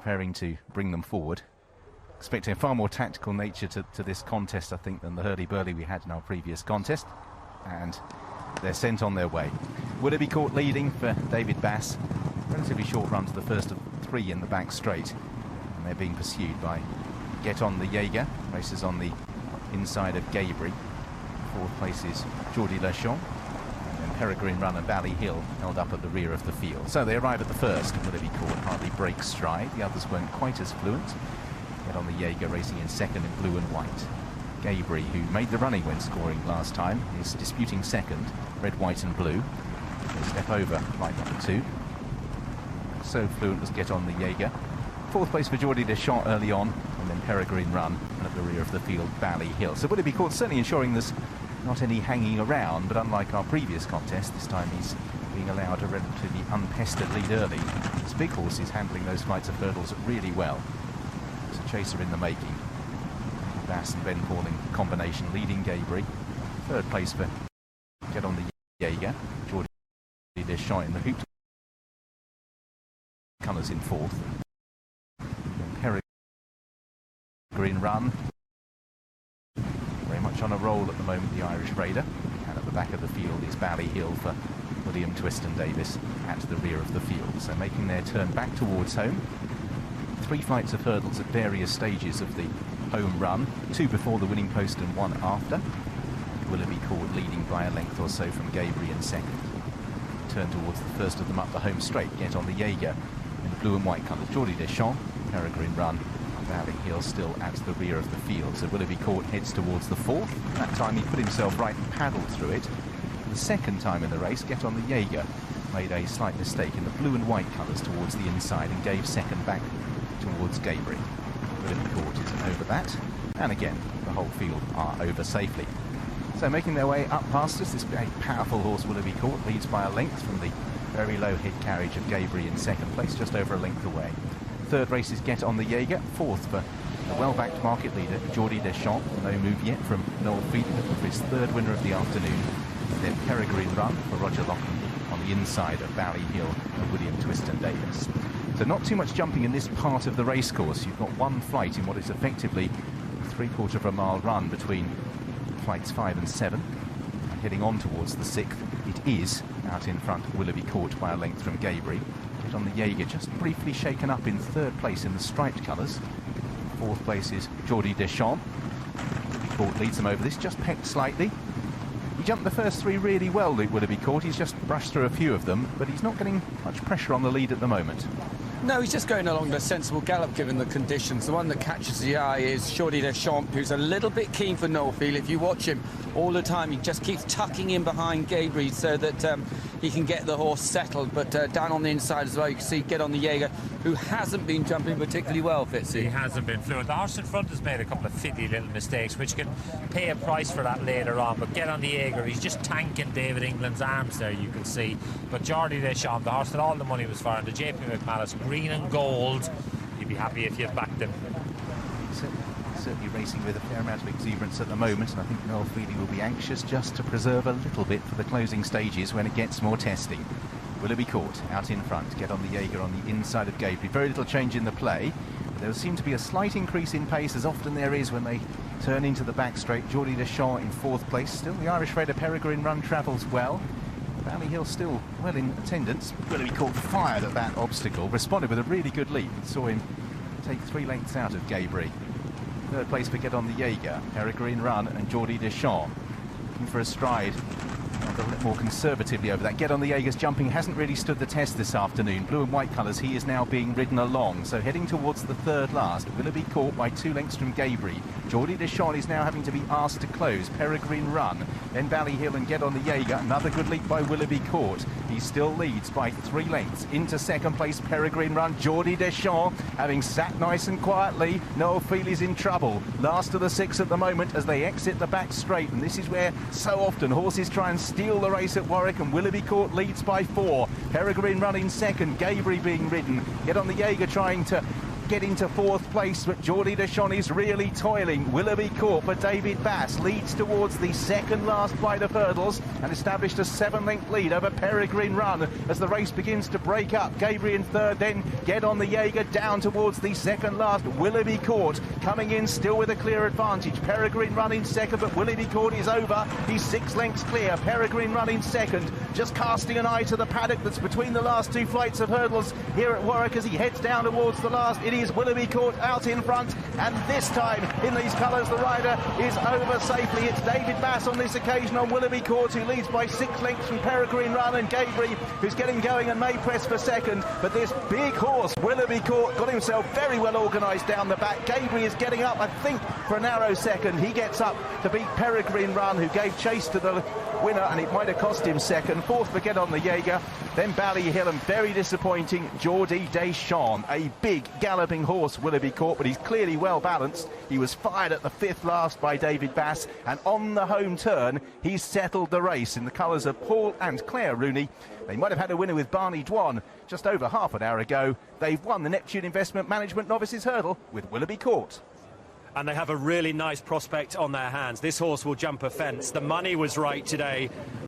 preparing to bring them forward. Expecting a far more tactical nature to this contest, I think, than the hurly-burly we had in our previous contest. And they're sent on their way. Willoughby Court leading for David Bass. Relatively short run to the first of 3 in the back straight. And they're being pursued by Get On the Jaeger. Races on the inside of Gayebury. 4th place is Geordie Lechon. And Peregrine Run and Ballyhill held up at the rear of the field. So they arrive at the first. Willoughby Court hardly breaks stride. The others weren't quite as fluent. Get On the Jaeger racing in second in blue and white. Gayebury, who made the running when scoring last time, is disputing second. Red, white and blue. They step over flight number 2. So fluent was Get On the Jaeger. 4th place for Geordie Deschamps early on, and then Peregrine Run, and at the rear of the field, Ballyhill. So Willoughby Court certainly ensuring there's not any hanging around, but unlike our previous contest, this time he's being allowed a relatively unpestered lead early. This big horse is handling those flights of hurdles really well. It's a chaser in the making. Bass and Ben Pauling combination leading Gayebury. 3rd place for Get On the Jaeger. Geordie Deschamps in the hoop. Colours in 4th. Peregrine Run. Very much on a roll at the moment, the Irish Raider. And at the back of the field is Ballyhill for William Twiston-Davis at the rear of the field. So making their turn back towards home. 3 flights of hurdles at various stages of the home run. 2 before the winning post and 1 after. Willoughby Court leading by a length or so from Gayebury in second. Turn towards the first of them up the home straight. Get On the Jaeger in blue and white colours. Geordie Deschamps, Peregrine Run, Ballyhill still at the rear of the field. So Willoughby Court heads towards the 4th. That time he put himself right and paddled through it. The second time in the race, Get On the Jaeger made a slight mistake in the blue and white colours towards the inside and gave second back towards Gayebury. Willoughby Court isn't over that. And again, the whole field are over safely. So making their way up past us, this very powerful horse Willoughby Court leads by a length from the very low head carriage of Gayebury in second place, just over a length away. 3rd race is Get On the Jaeger. 4th for the well-backed market leader, Geordie Deschamps. No move yet from Noel Feely for his 3rd winner of the afternoon. Then Peregrine Run for Roger Lachlan on the inside of Ballyhill and William Twiston-Davis. So not too much jumping in this part of the racecourse. You've got 1 flight in what is effectively a 3/4 of a mile run between flights 5 and 7. And heading on towards the 6th, it is out in front Willoughby Court by a length from Gayebury. Get On the Jaeger just briefly shaken up in 3rd place in the striped colours. 4th place is Geordie Deschamps. Willoughby Court leads them over this, just pecked slightly. He jumped the first 3 really well, Willoughby Court. He's just brushed through a few of them, but he's not getting much pressure on the lead at the moment. No, he's just going along a sensible gallop given the conditions. The one that catches the eye is Geordie Deschamps, who's a little bit keen for Noel Feely. If you watch him all the time, he just keeps tucking in behind Gayebury so that he can get the horse settled. But down on the inside as well, you can see Get On the Jaeger, who hasn't been jumping particularly well, Fitzy. He hasn't been fluent. The horse in front has made a couple of fiddly little mistakes, which can pay a price for that later on. But Get On the Jaeger, he's just tanking David England's arms there, you can see. But Geordie Deschamps, the horse that all the money was for, and the JP McManus, green and gold, you'd be happy if you backed him. Certainly racing with a fair amount of exuberance at the moment, and I think Noel Feely will be anxious just to preserve a little bit for the closing stages when it gets more testing. Willoughby Court out in front. Get On the Jaeger on the inside of Gayebury. Very little change in the play. But there seemed to be a slight increase in pace, as often there is when they turn into the back straight. Geordie Deschamps in 4th place. Still the Irish Raider Peregrine Run travels well. Ballyhill still well in attendance. Willoughby Court fired at that obstacle, responded with a really good leap, and saw him take 3 lengths out of Gayebury. 3rd place for Get On the Jaeger, Peregrine Run and Geordie Deschamps. Looking for a stride. A little more conservatively over that. Get On the Jaeger's jumping hasn't really stood the test this afternoon. Blue and white colours, he is now being ridden along. So heading towards the 3rd last. Willoughby Court by 2 lengths from Gayebury. Geordie Deschamps is now having to be asked to close. Peregrine Run, then Ballyhill and Get On the Jaeger. Another good leap by Willoughby Court. He still leads by 3 lengths. Into 2nd place, Peregrine Run. Geordie Deschamps having sat nice and quietly. Noel Feely's in trouble. Last of the 6 at the moment as they exit the back straight. And this is where so often horses try and steal the race at Warwick, and Willoughby Court leads by 4. Peregrine Run in 2nd, Gayebury being ridden. Get On the Jaeger trying to get into 4th place, but Geordie Deschamps is really toiling. Willoughby Court for David Bass leads towards the second last flight of hurdles and established a 7-length lead over Peregrine Run as the race begins to break up. Gayebury in 3rd, then Get On the Jaeger down towards the second last. Willoughby Court coming in still with a clear advantage. Peregrine Run in 2nd, but Willoughby Court is over. He's 6 lengths clear. Peregrine Run in 2nd, just casting an eye to the paddock that's between the last 2 flights of hurdles here at Warwick as he heads down towards the last. It is Willoughby Court out in front, and this time in these colours the rider is over safely. It's David Bass on this occasion on Willoughby Court, who leads by 6 lengths from Peregrine Run, and Gayebury, who's getting going and may press for 2nd. But this big horse, Willoughby Court, got himself very well organised down the back. Gayebury is getting up, I think, for a narrow 2nd. He gets up to beat Peregrine Run, who gave chase to the winner, and it might have cost him 2nd. 4th for Get On the Jaeger, then Ballyhill, and very disappointing Geordie Deschamps. A big galloping horse, Willoughby Court, but he's clearly well balanced. He was fired at the 5th last by David Bass, and on the home turn he's settled the race in the colours of Paul and Claire Rooney. They might have had a winner with Barney Dwan just over half an hour ago. They've won the Neptune Investment Management Novices Hurdle with Willoughby Court. And they have a really nice prospect on their hands. This horse will jump a fence. The money was right today.